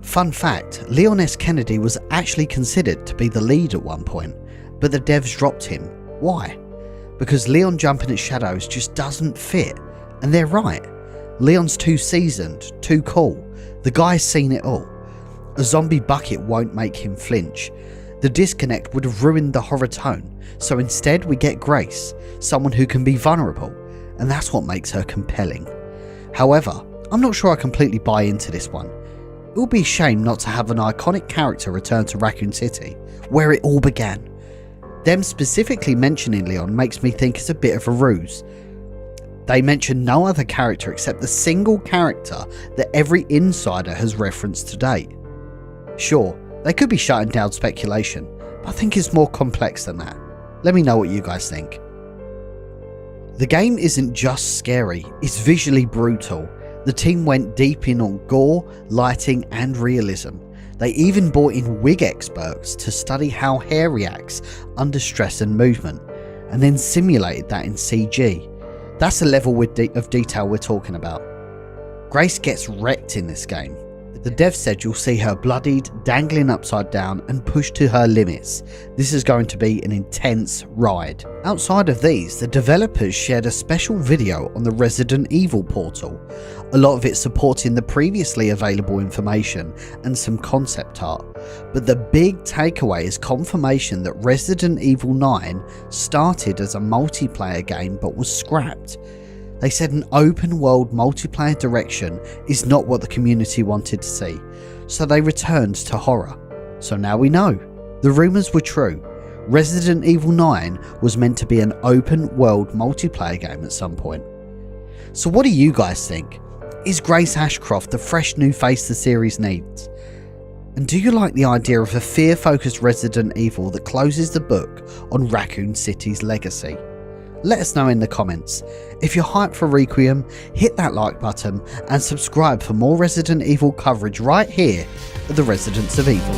Fun fact, Leon S. Kennedy was actually considered to be the lead at one point, but the devs dropped him. Why? Because Leon jumping at shadows just doesn't fit, and they're right. Leon's too seasoned, too cool, the guy's seen it all. A zombie bucket won't make him flinch. The disconnect would have ruined the horror tone, so instead we get Grace, someone who can be vulnerable, and that's what makes her compelling. However, I'm not sure I completely buy into this one. It would be a shame not to have an iconic character return to Raccoon City, where it all began. Them specifically mentioning Leon makes me think it's a bit of a ruse. They mention no other character except the single character that every insider has referenced to date. Sure, they could be shutting down speculation, but I think it's more complex than that. Let me know what you guys think. The game isn't just scary, it's visually brutal. The team went deep in on gore, lighting and realism. They even brought in wig experts to study how hair reacts under stress and movement, and then simulated that in CG. That's the level of detail we're talking about. Grace gets wrecked in this game. The dev said you'll see her bloodied, dangling upside down and pushed to her limits. This is going to be an intense ride. Outside of these, the developers shared a special video on the Resident Evil portal, a lot of it supporting the previously available information and some concept art. But the big takeaway is confirmation that Resident Evil 9 started as a multiplayer game but was scrapped. They said an open world multiplayer direction is not what the community wanted to see, so they returned to horror. So now we know. The rumours were true. Resident Evil 9 was meant to be an open world multiplayer game at some point. So what do you guys think? Is Grace Ashcroft the fresh new face the series needs? And do you like the idea of a fear-focused Resident Evil that closes the book on Raccoon City's legacy? Let us know in the comments. If you're hyped for Requiem, hit that like button and subscribe for more Resident Evil coverage right here at the Residents of Evil.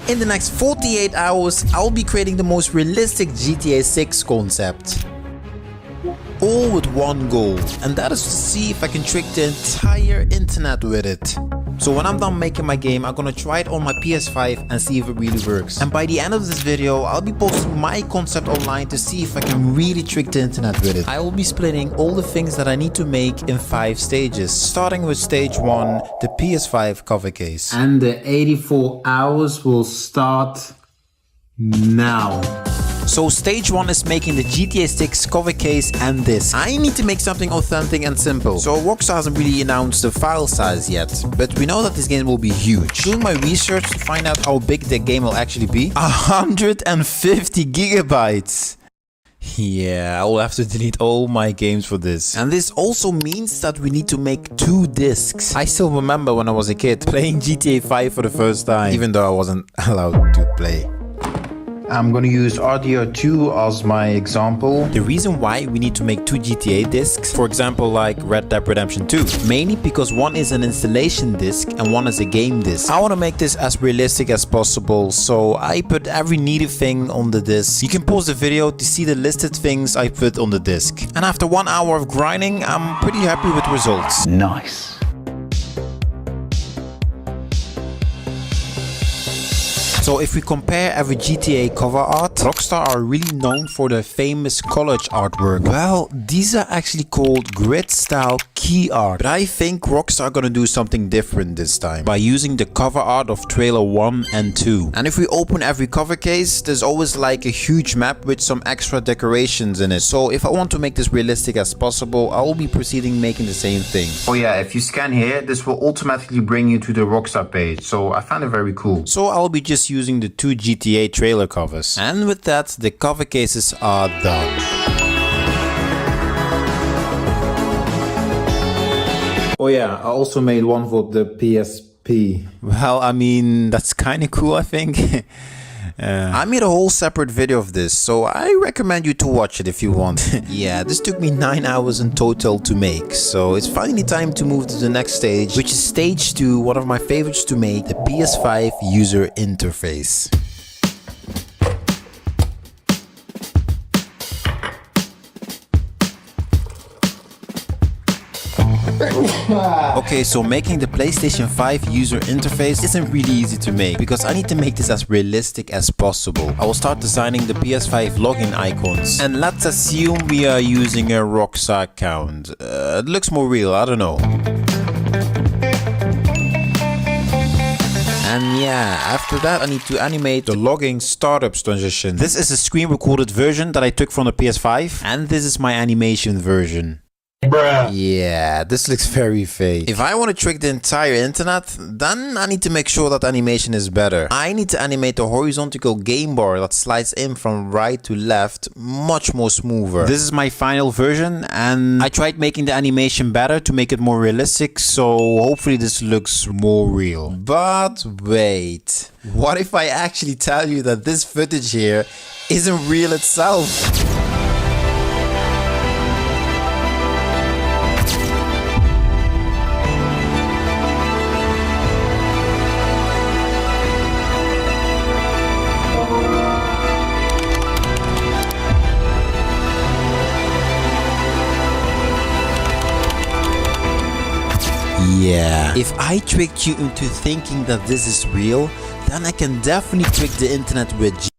In the next 48 hours, I'll be creating the most realistic GTA 6 concept. All with one goal, and that is to see if I can trick the entire internet with it. So when I'm done making my game, I'm gonna try it on my PS5 and see if it really works. And by the end of this video, I'll be posting my concept online to see if I can really trick the internet with it. I will be splitting all the things that I need to make in 5 stages, starting with stage 1, the PS5 cover case. And the 84 hours will start now. So stage 1 is making the GTA 6 cover case and disc. I need to make something authentic and simple. So Rockstar hasn't really announced the file size yet, but we know that this game will be huge. Doing my research to find out how big the game will actually be. 150 gigabytes. Yeah, I will have to delete all my games for this. And this also means that we need to make 2 discs. I still remember when I was a kid playing GTA 5 for the first time, even though I wasn't allowed to play. I'm going to use RDR2 as my example. The reason why we need to make 2 GTA discs, for example like Red Dead Redemption 2, mainly because one is an installation disc and one is a game disc. I want to make this as realistic as possible, so I put every needed thing on the disc. You can pause the video to see the listed things I put on the disc. And after 1 hour of grinding, I'm pretty happy with the results. Nice. So if we compare every GTA cover art, Rockstar are really known for their famous college artwork. Well, these are actually called grid style key art. But I think Rockstar are gonna do something different this time by using the cover art of trailer 1 and 2. And if we open every cover case, there's always like a huge map with some extra decorations in it. So if I want to make this realistic as possible, I will be proceeding making the same thing. Oh yeah, if you scan here, this will automatically bring you to the Rockstar page. So I found it very cool. So I'll be just using the 2 GTA trailer covers. And with that, the cover cases are done. Oh yeah, I also made one for the PSP. Well, I mean, that's kind of cool, I think. I made a whole separate video of this, so I recommend you to watch it if you want. Yeah, this took me 9 hours in total to make, so it's finally time to move to the next stage, which is stage 2, one of my favorites to make, the PS5 user interface. Okay, so making the PlayStation 5 user interface isn't really easy to make because I need to make this as realistic as possible. I will start designing the PS5 login icons, and let's assume we are using a Rockstar account. It looks more real, I don't know. And yeah, after that I need to animate the logging startups transition. This is a screen recorded version that I took from the PS5, and this is my animation version. Bruh. Yeah, this looks very fake. If I want to trick the entire internet, then I need to make sure that animation is better. I need to animate the horizontal game bar that slides in from right to left much more smoother. This is my final version, and I tried making the animation better to make it more realistic, so hopefully this looks more real. But wait, what if I actually tell you that this footage here isn't real itself? Yeah, if I tricked you into thinking that this is real, then I can definitely trick the internet with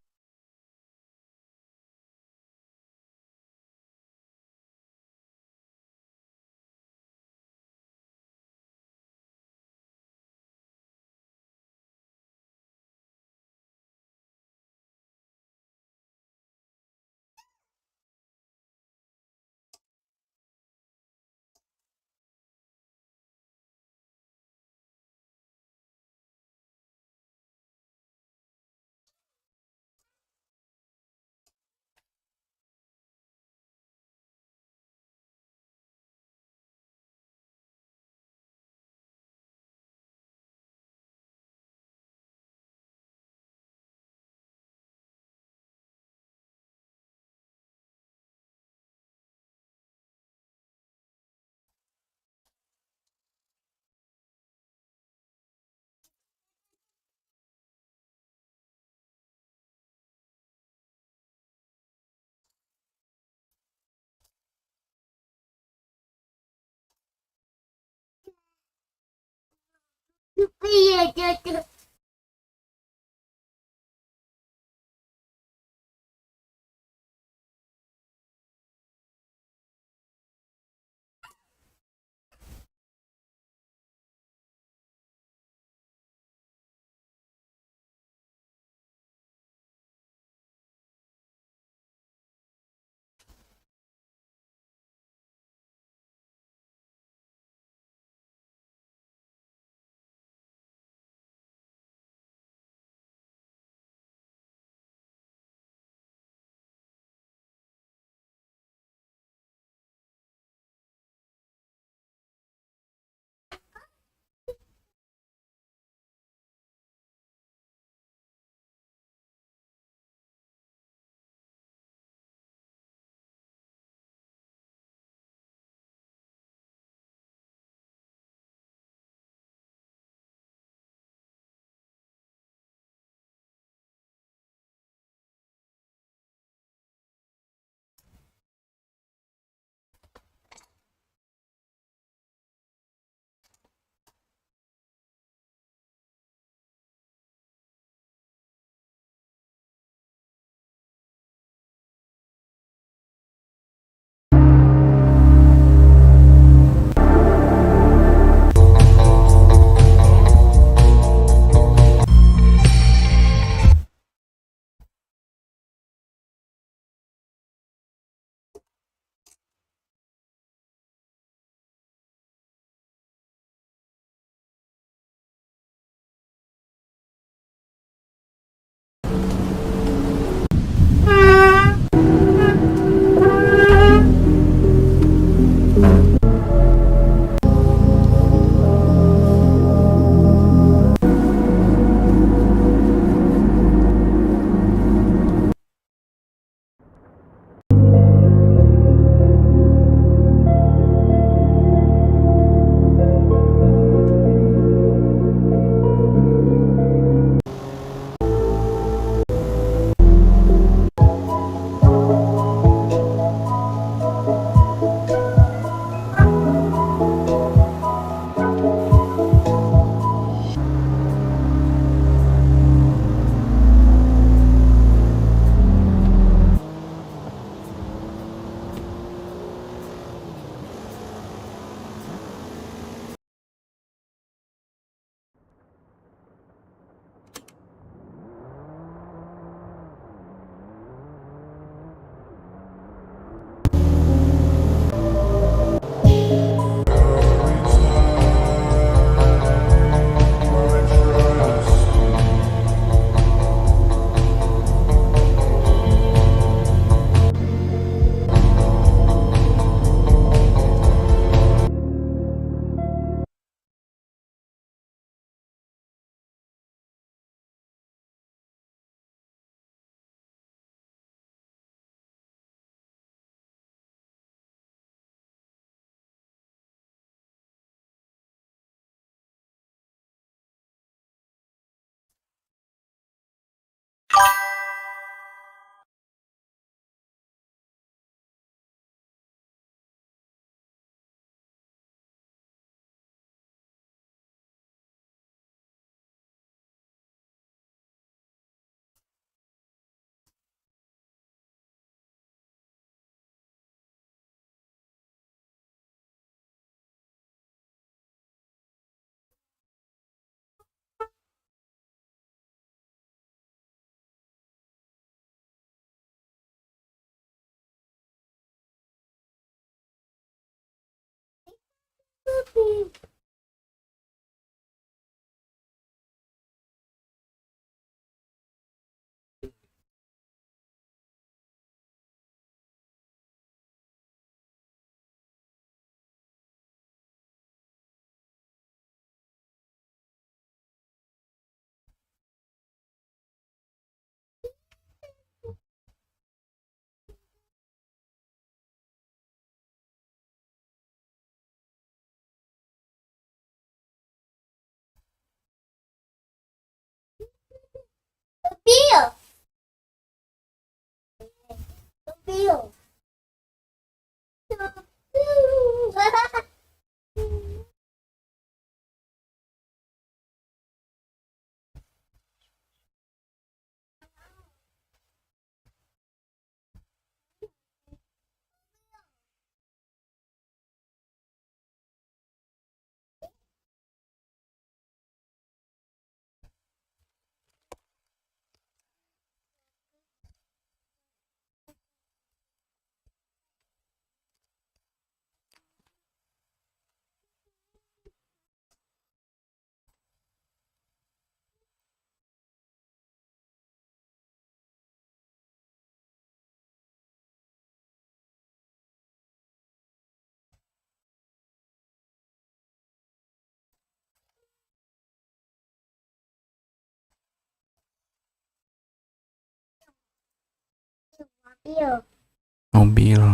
Mobil.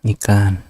Ikan.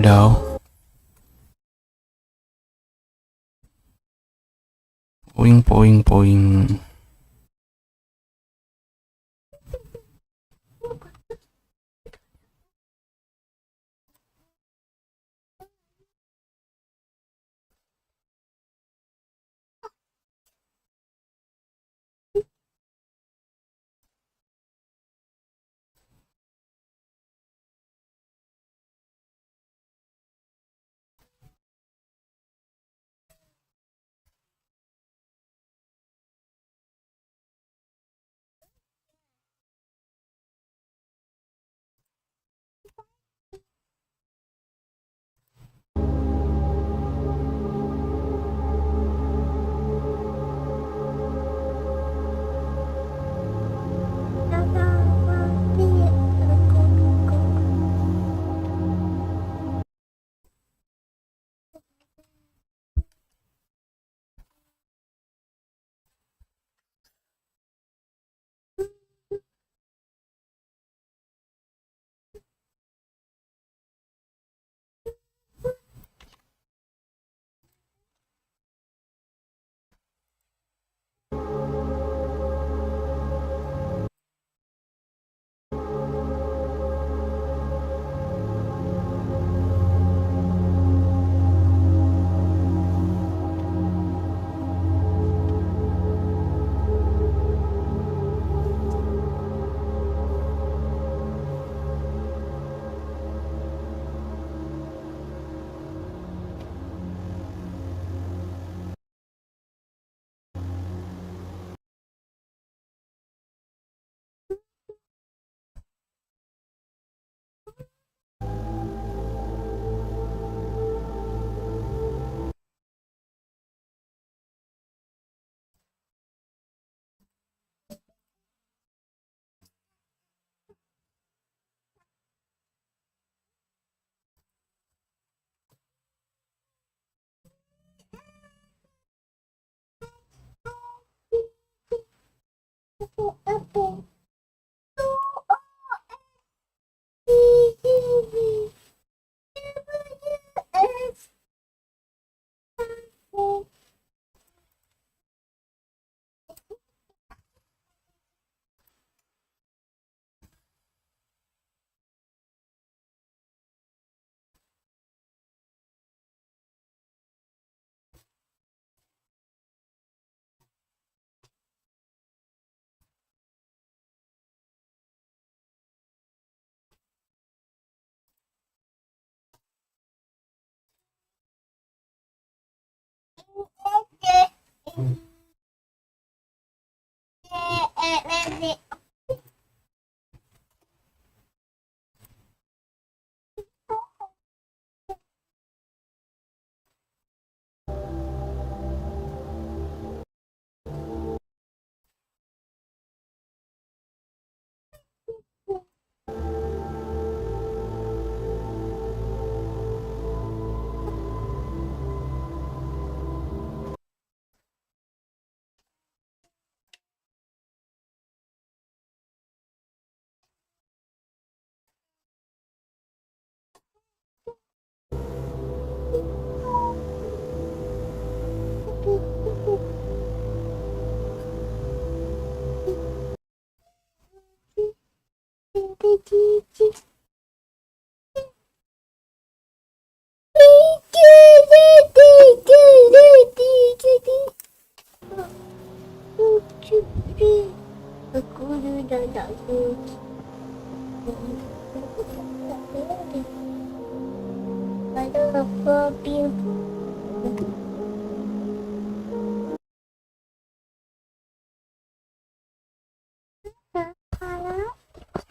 Daw. Poing poing poing.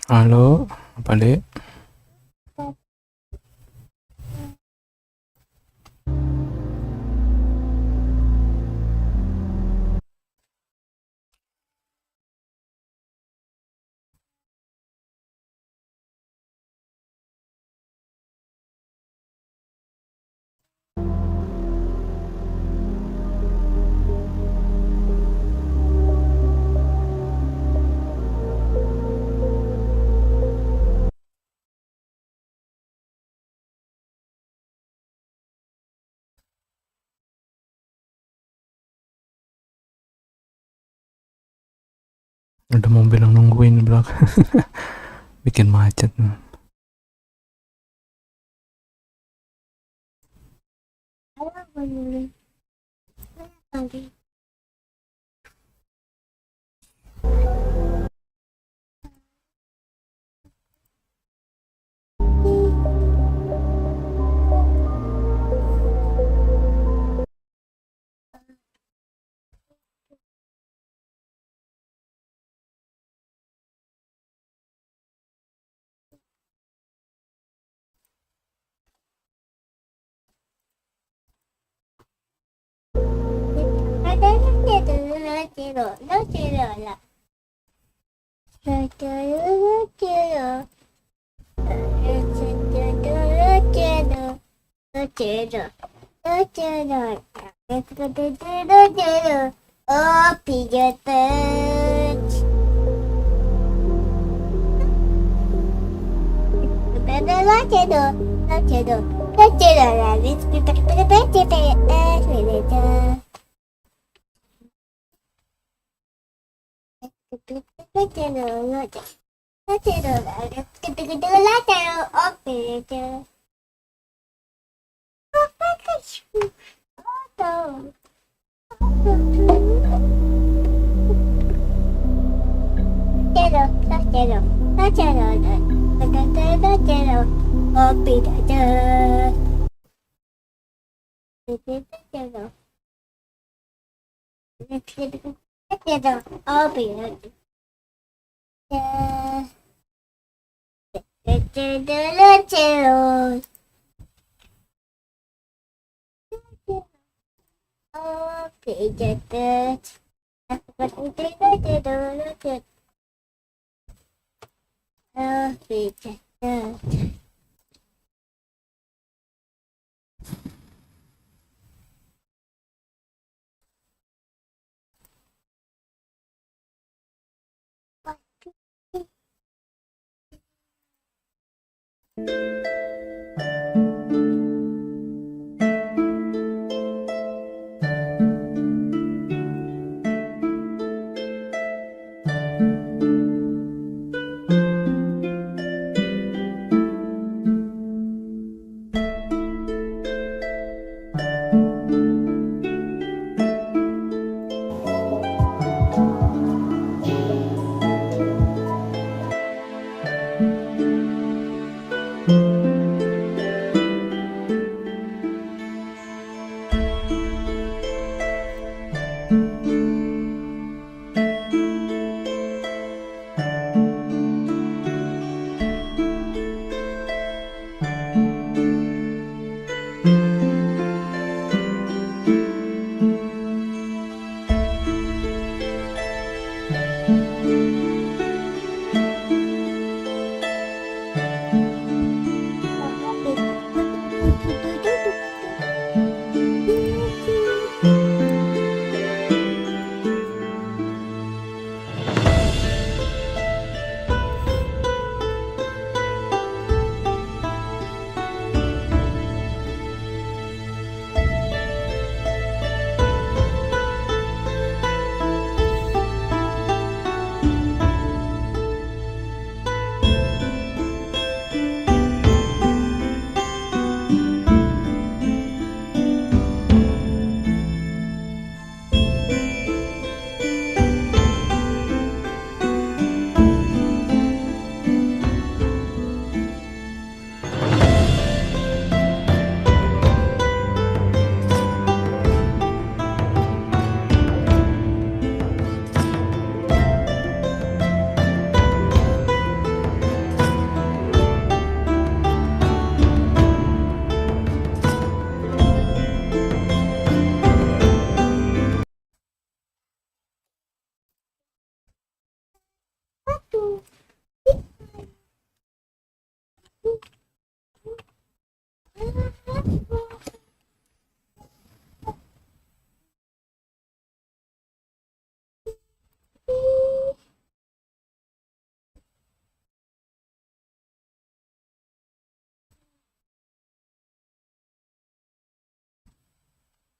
Halo, apa dek? Ada mobil yang nungguin di belakang. Bikin macet.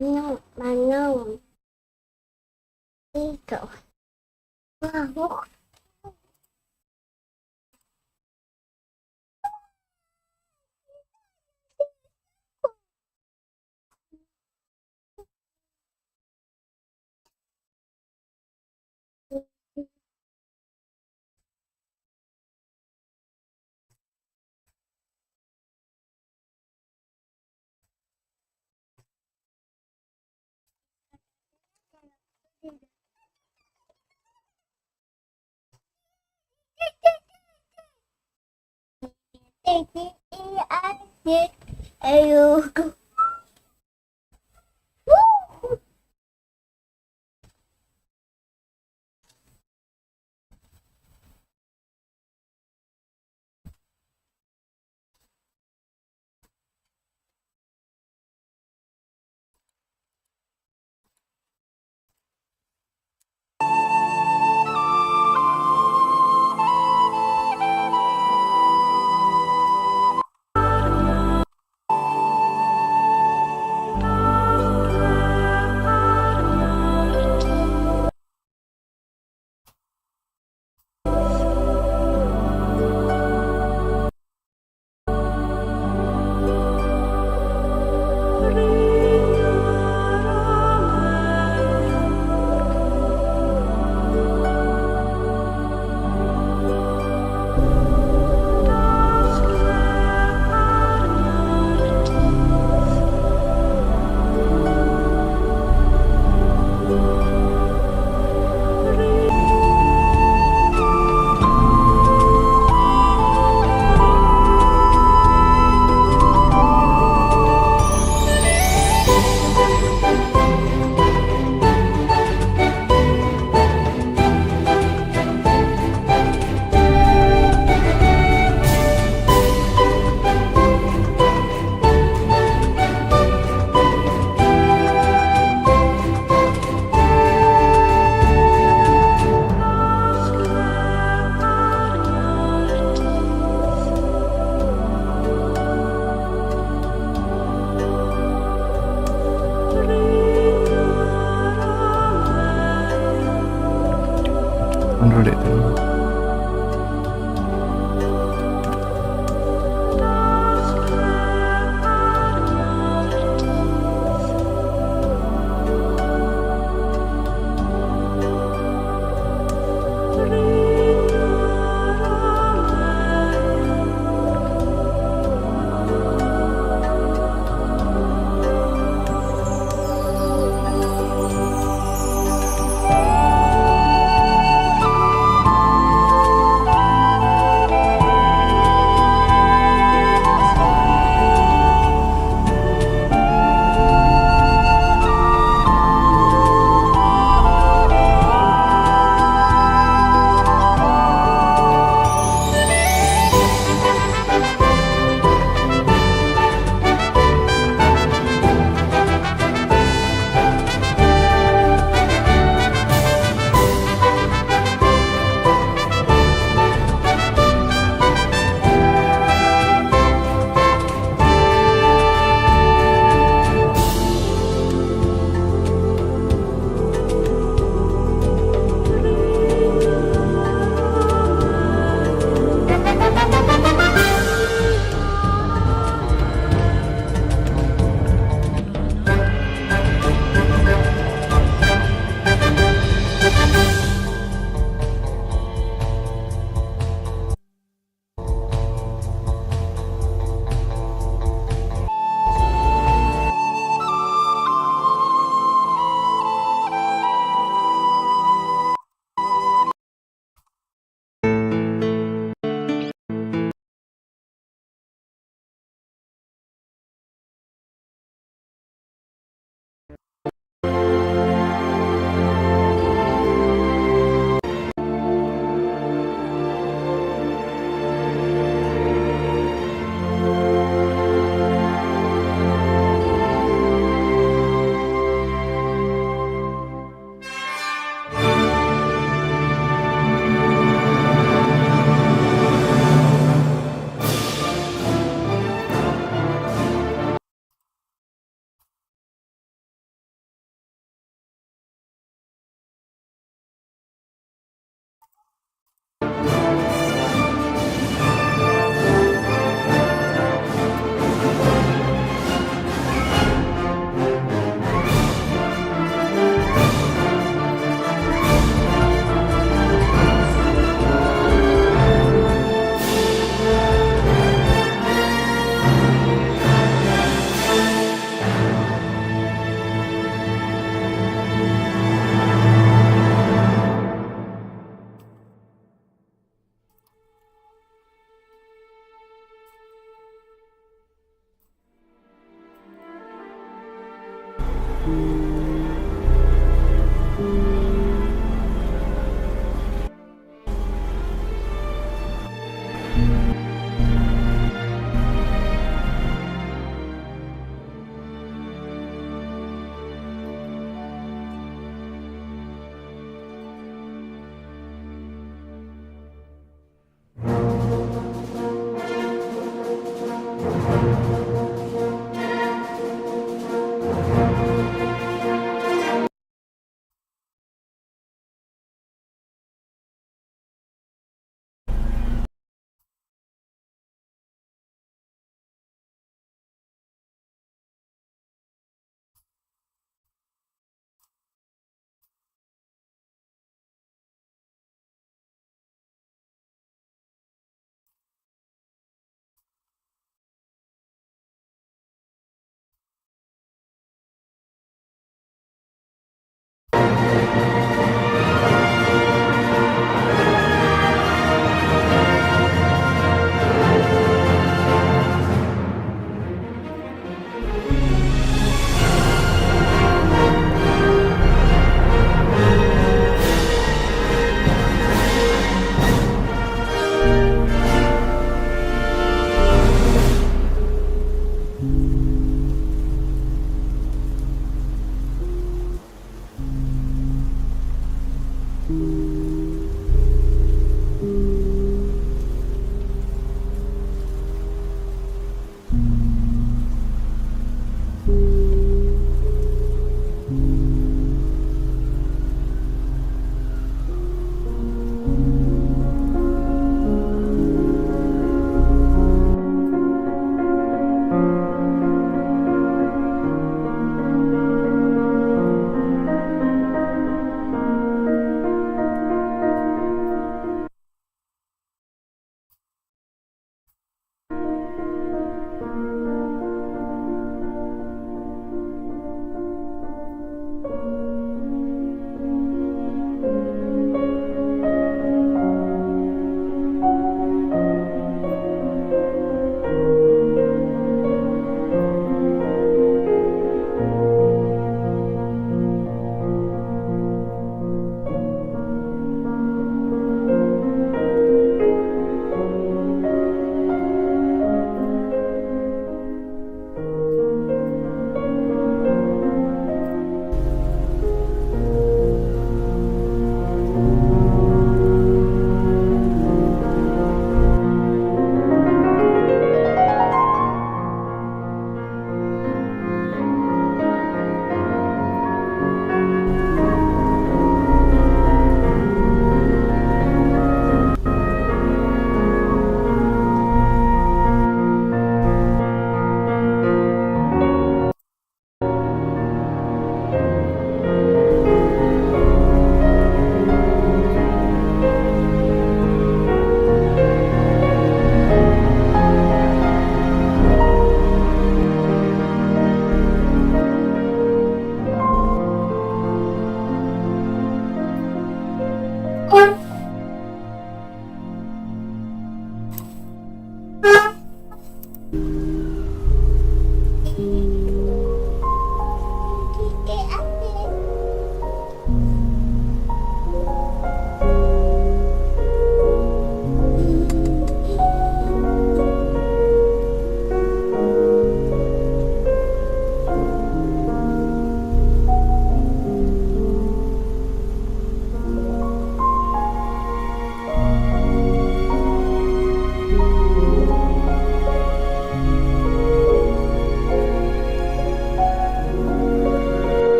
No, no. Eagle. Wow. Ayo.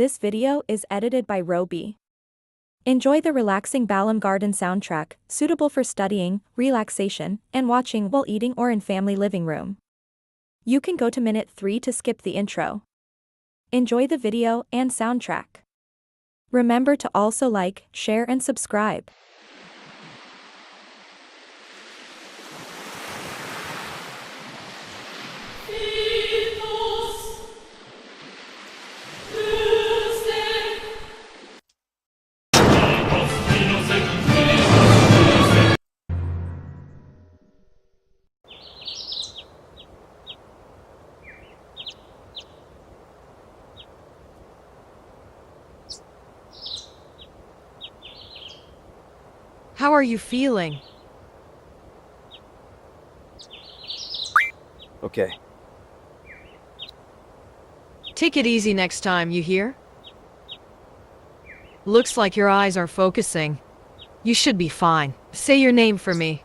This video is edited by RoBee. Enjoy the relaxing Balam Garden soundtrack, suitable for studying, relaxation, and watching while eating or in family living room. You can go to minute 3 to skip the intro. Enjoy the video and soundtrack. Remember to also like, share and subscribe. How are you feeling? Okay. Take it easy next time, you hear? Looks like your eyes are focusing. You should be fine. Say your name for me.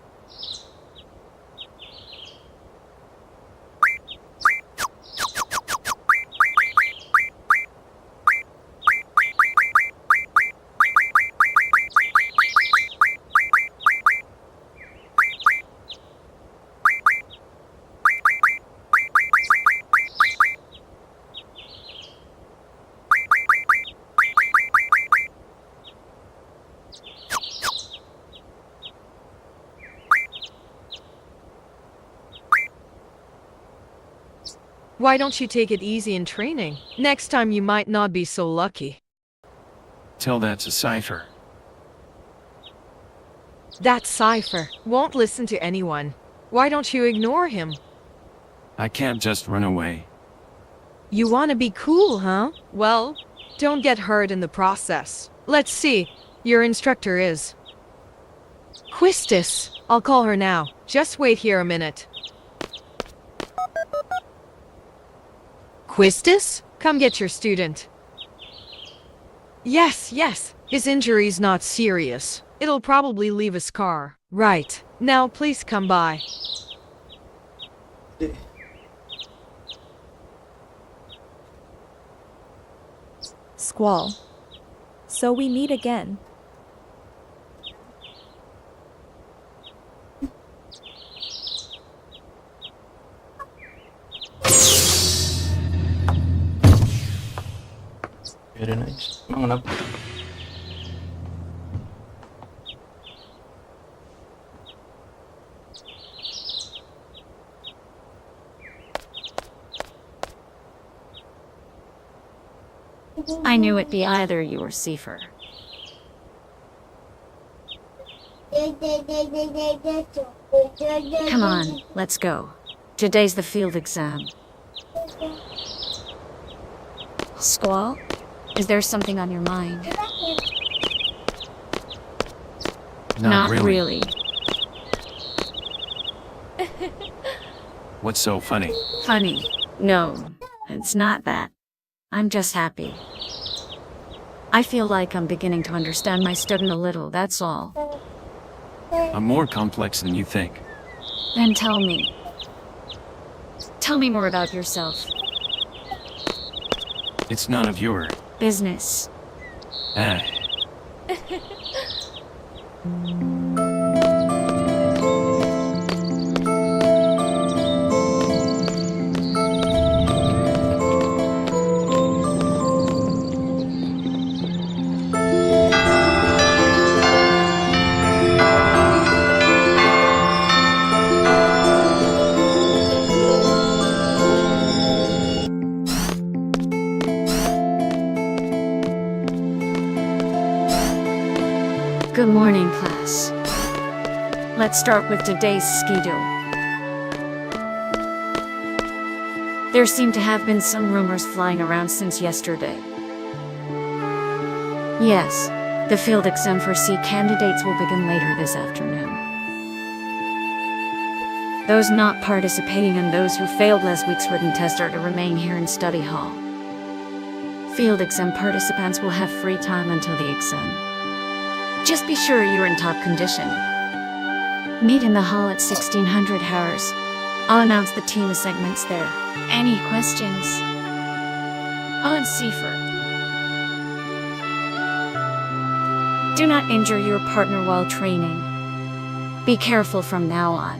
Why don't you take it easy in training? Next time you might not be so lucky. Tell that to Cypher. That Cypher won't listen to anyone. Why don't you ignore him? I can't just run away. You wanna be cool, huh? Well, don't get hurt in the process. Let's see. Your instructor is Quistis. I'll call her now. Just wait here a minute. Quistis? Come get your student. Yes. His injury's not serious. It'll probably leave a scar. Right. Now please come by. Squall. So we meet again. Very nice. Emang kenapa? I knew it'd be either you or Cypher. Come on, let's go. Today's the field exam. Squall? Is there something on your mind? Not really. What's so funny? Funny? No, it's not that. I'm just happy. I feel like I'm beginning to understand my student a little, that's all. I'm more complex than you think. Then tell me. Tell me more about yourself. It's none of your Business. ah. Good morning, class. Let's start with today's schedule. There seem to have been some rumors flying around since yesterday. Yes, the field exam for C candidates will begin later this afternoon. Those not participating and those who failed last week's written test are to remain here in study hall. Field exam participants will have free time until the exam. Just be sure you're in top condition. Meet in the hall at 1600 hours. I'll announce the team segments there. Any questions? Oh, and Cypher. Do not injure your partner while training. Be careful from now on.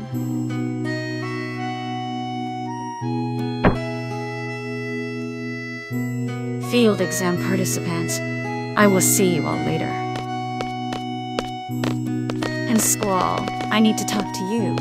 Field exam participants, I will see you all later. And Squall, I need to talk to you.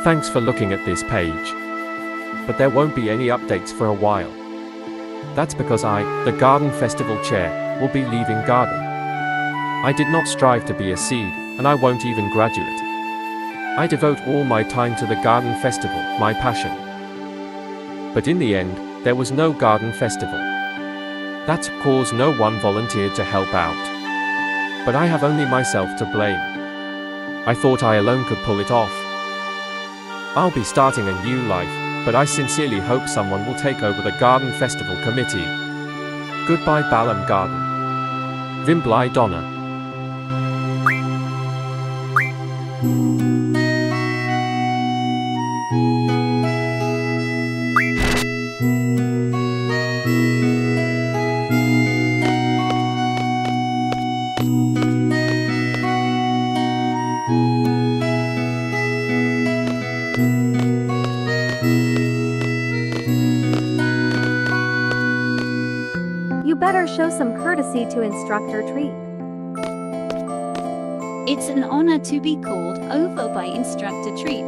Thanks for looking at this page. But there won't be any updates for a while. That's because I, the Garden Festival Chair, will be leaving Garden. I did not strive to be a seed, and I won't even graduate. I devote all my time to the Garden Festival, my passion. But in the end, there was no Garden Festival. That's cause no one volunteered to help out. But I have only myself to blame. I thought I alone could pull it off. I'll be starting a new life, but I sincerely hope someone will take over the Garden Festival Committee. Goodbye Balam Garden. Vimblai Donna. Better show some courtesy to instructor Treat. It's an honor to be called over by instructor Treat.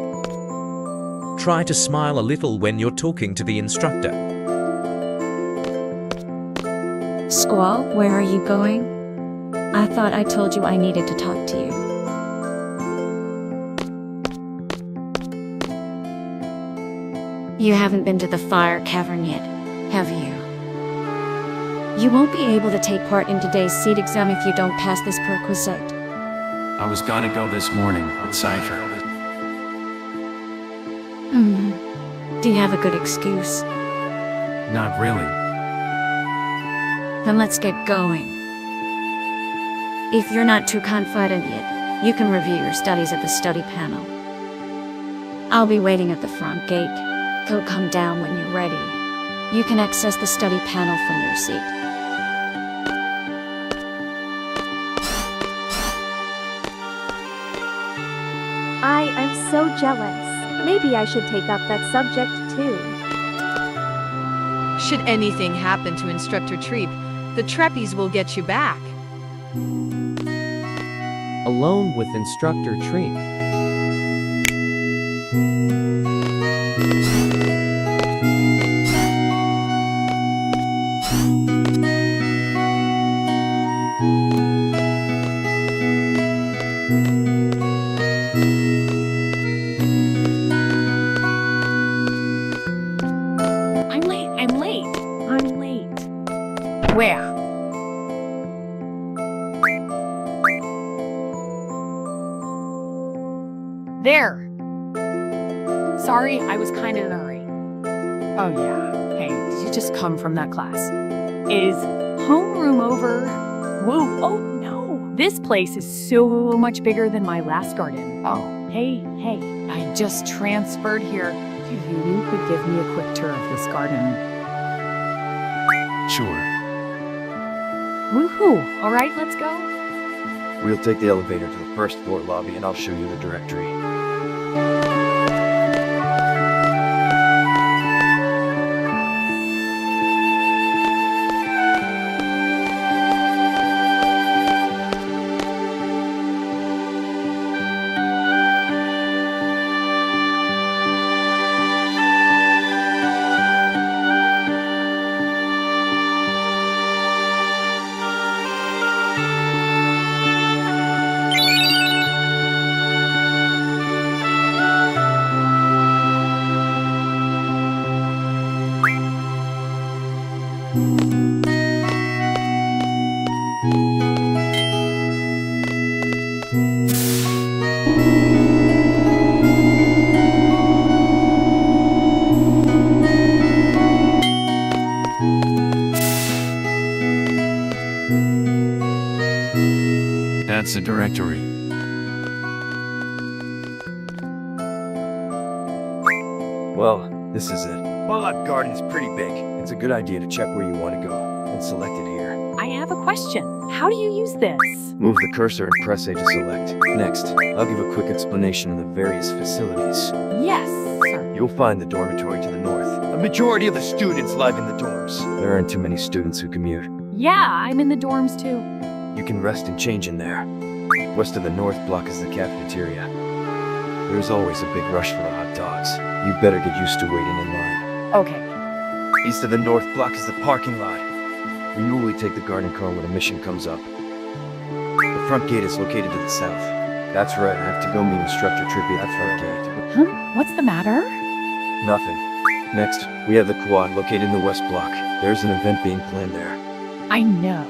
Try to smile a little when you're talking to the instructor. Squall, where are you going? I thought I told you I needed to talk to you. You haven't been to the fire cavern yet, have you? You won't be able to take part in today's seed exam if you don't pass this prerequisite. I was gonna go this morning, but Cypher. Do you have a good excuse? Not really. Then let's get going. If you're not too confident yet, you can review your studies at the study panel. I'll be waiting at the front gate. So come down when you're ready. You can access the study panel from your seat. I am so jealous. Maybe I should take up that subject too. Should anything happen to Instructor Treep, the trapeze will get you back. Alone with Instructor Treep. I'm late. Where? There. Sorry, I was kind of in a hurry. Oh yeah. Hey, did you just come from that class? Is homeroom over? Whoa, oh no. This place is so much bigger than my last garden. Oh, hey, I just transferred here. You could give me a quick tour of this garden. Sure. Woohoo! All right, let's go. We'll take the elevator to the first floor lobby and I'll show you the directory. That's the directory. Well, this is it. While that garden's pretty big, it's a good idea to check where you want to go and select it here. I have a question. How do you use this? Move the cursor and press A to select. Next, I'll give a quick explanation of the various facilities. Yes, sir. You'll find the dormitory to the north. A majority of the students live in the dorms. There aren't too many students who commute. Yeah, I'm in the dorms too. You can rest and change in there. West of the north block is the cafeteria. There's always a big rush for the hot dogs. You better get used to waiting in line. Okay. East of the north block is the parking lot. We usually take the garden car when a mission comes up. The front gate is located to the south. That's right, I have to go meet Instructor Trippy at the front gate. Huh? What's the matter? Nothing. Next, we have the quad located in the west block. There's an event being planned there. I know.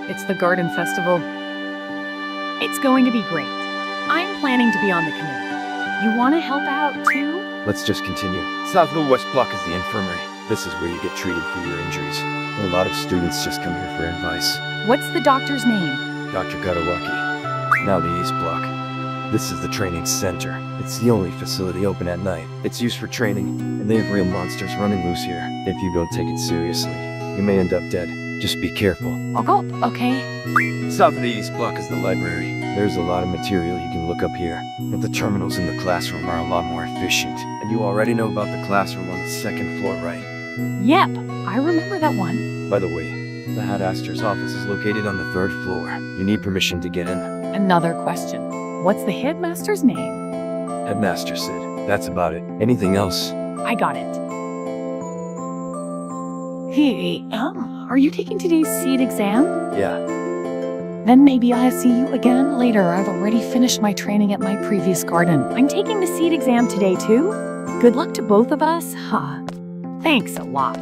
It's the garden festival. It's going to be great. I'm planning to be on the committee. You want to help out too? Let's just continue. South of the west block is the infirmary. This is where you get treated for your injuries. A lot of students just come here for advice. What's the doctor's name? Dr. Gadawaki. Now the east block. This is the training center. It's the only facility open at night. It's used for training, and they have real monsters running loose here. If you don't take it seriously, you may end up dead. Just be careful. Oh, okay. South of the east block is the library. There's a lot of material you can look up here. But the terminals in the classroom are a lot more efficient. And you already know about the classroom on the second floor, right? Yep, I remember that one. By the way, the headmaster's office is located on the third floor. You need permission to get in. Another question. What's the headmaster's name? Headmaster Sid. That's about it. Anything else? I got it. Hey, are you taking today's seed exam? Yeah. Then maybe I'll see you again later. I've already finished my training at my previous garden. I'm taking the seed exam today too. Good luck to both of us. Thanks a lot.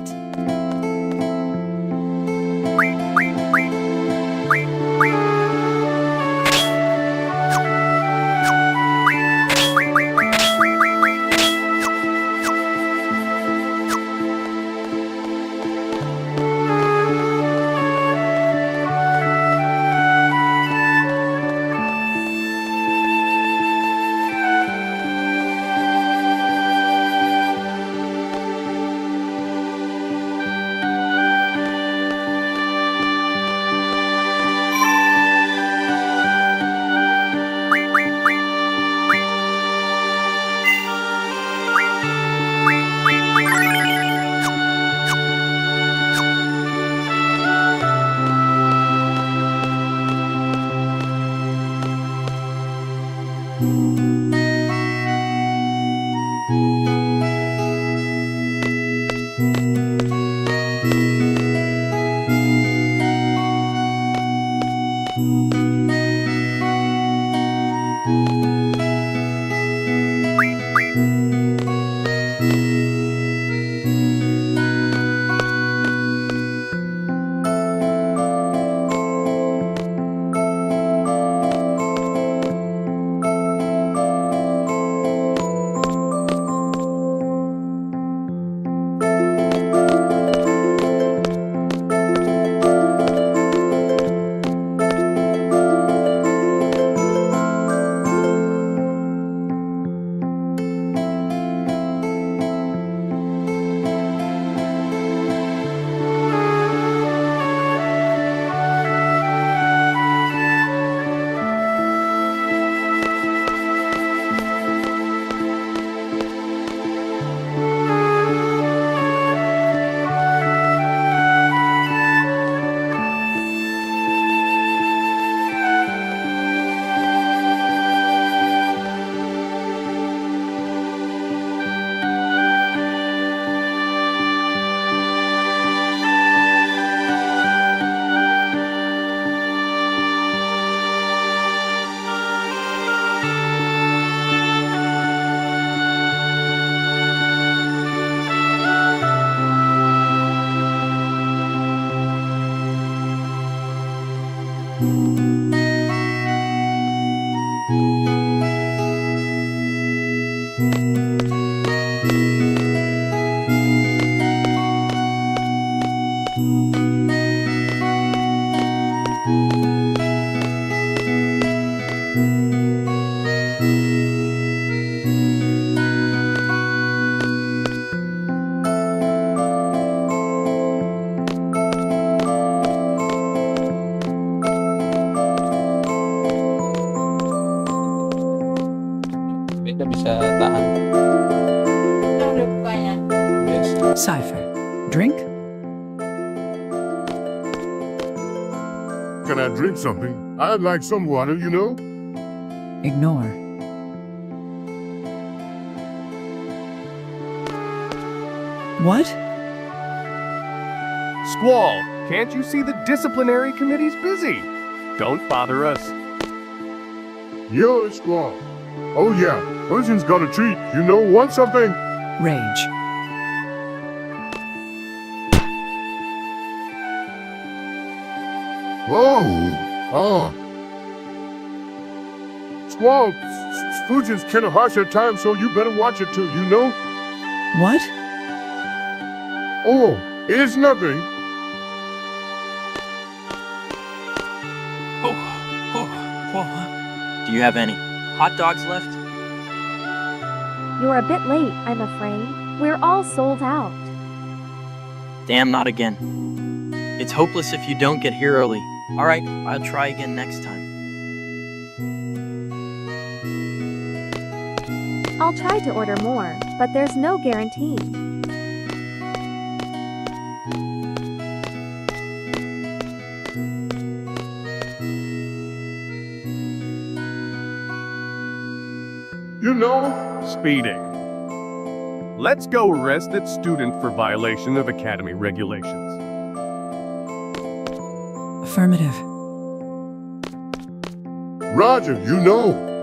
Beda bisa tahan. Cipher. Drink? Can I drink something? I'd like some water, you know? Ignore. What? Squall, can't you see the disciplinary committee's busy? Don't bother us. Yo, Squall. Oh yeah, Persian's got a treat. You know, want something? Rage. Whoa! Oh. Squall, Fujian's kinda harsh at times, so you better watch it too, you know? What? Oh, it's nothing. Do you have any hot dogs left? You're a bit late, I'm afraid. We're all sold out. Damn, not again. It's hopeless if you don't get here early. Alright, I'll try again next time. I'll try to order more, but there's no guarantee. You know? Speeding. Let's go arrest that student for violation of academy regulations. Affirmative. Roger, you know.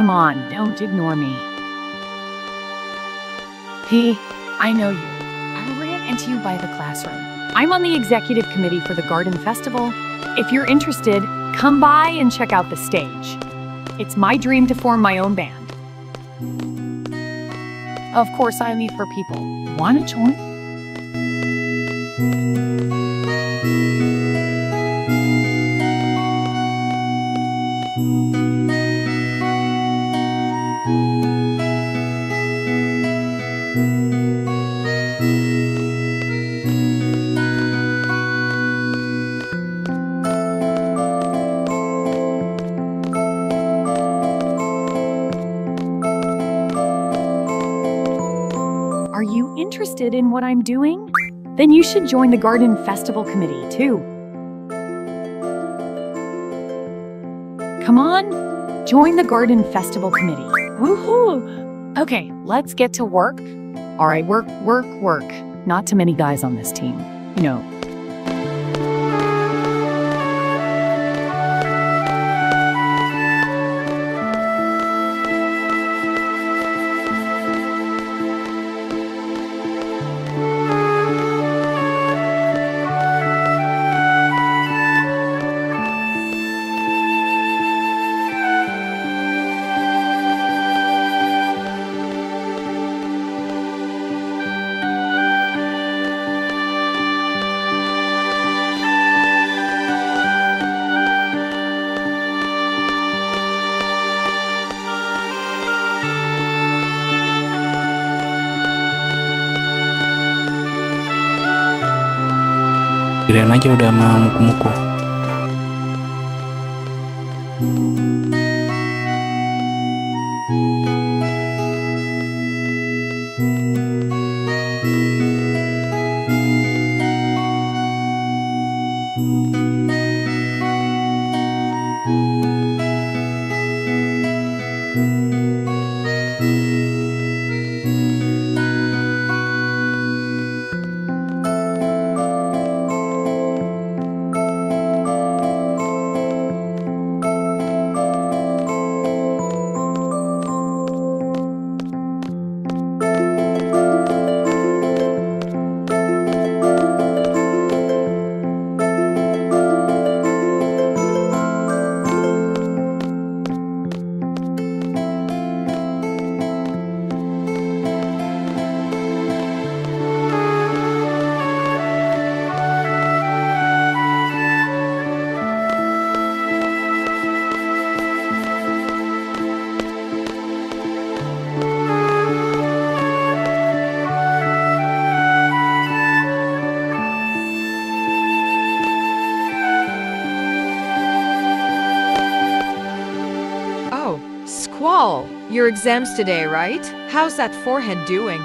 Come on, don't ignore me. Hey, I know you. I ran into you by the classroom. I'm on the executive committee for the garden festival. If you're interested, come by and check out the stage. It's my dream to form my own band. Of course, I meet for people. Wanna join? Are you interested in what I'm doing? Then you should join the Garden Festival Committee, too. Come on, join the Garden Festival Committee. Woohoo! Okay, let's get to work. All right, work. Not too many guys on this team. You know. Kirain aja udah mau muku-muku. Squall, your exams today, right? How's that forehead doing?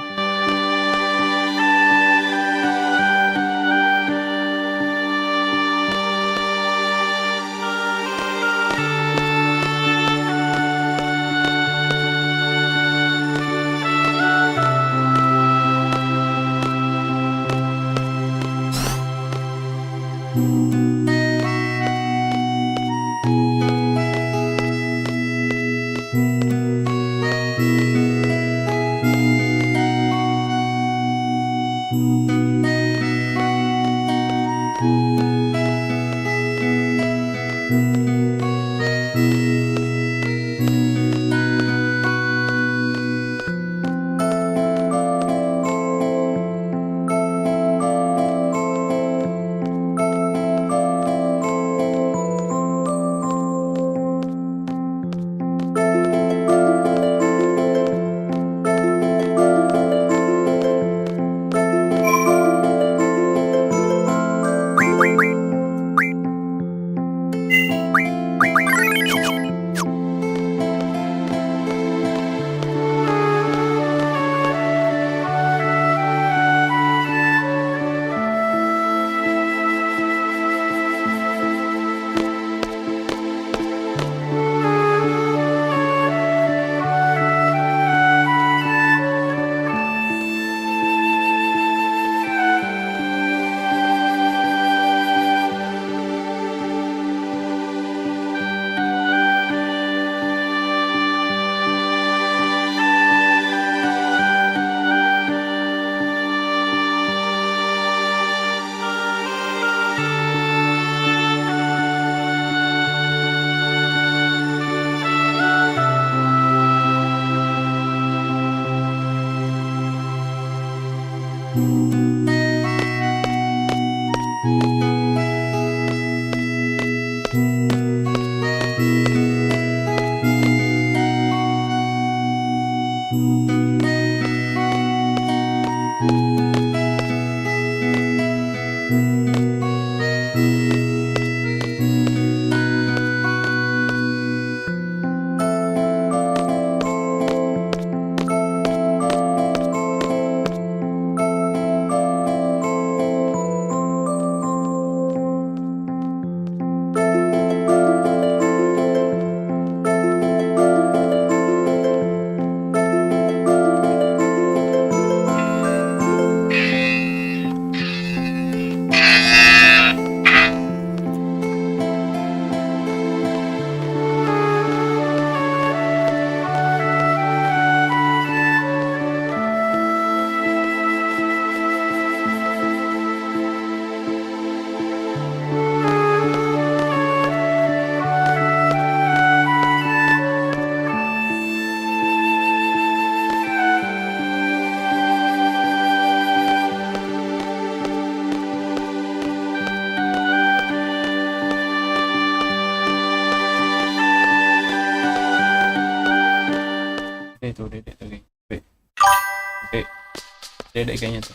Dedek kayaknya tuh.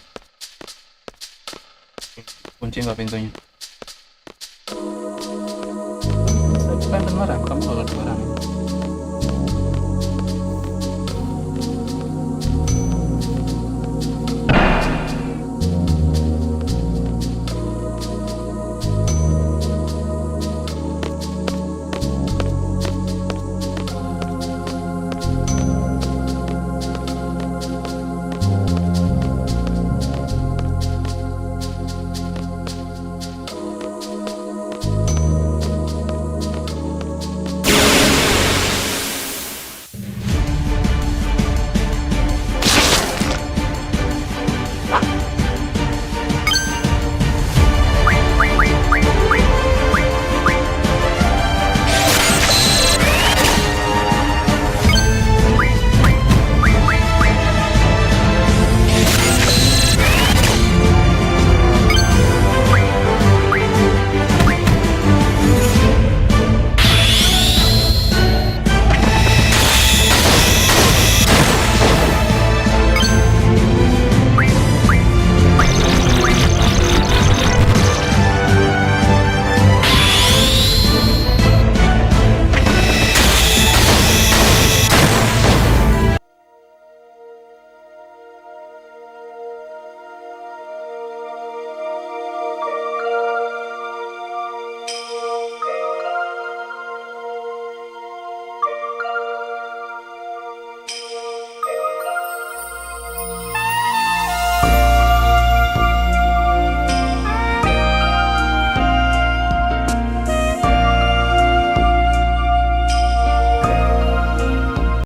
Kunci nggak pintunya? Bukan marah, kamu nggak marah.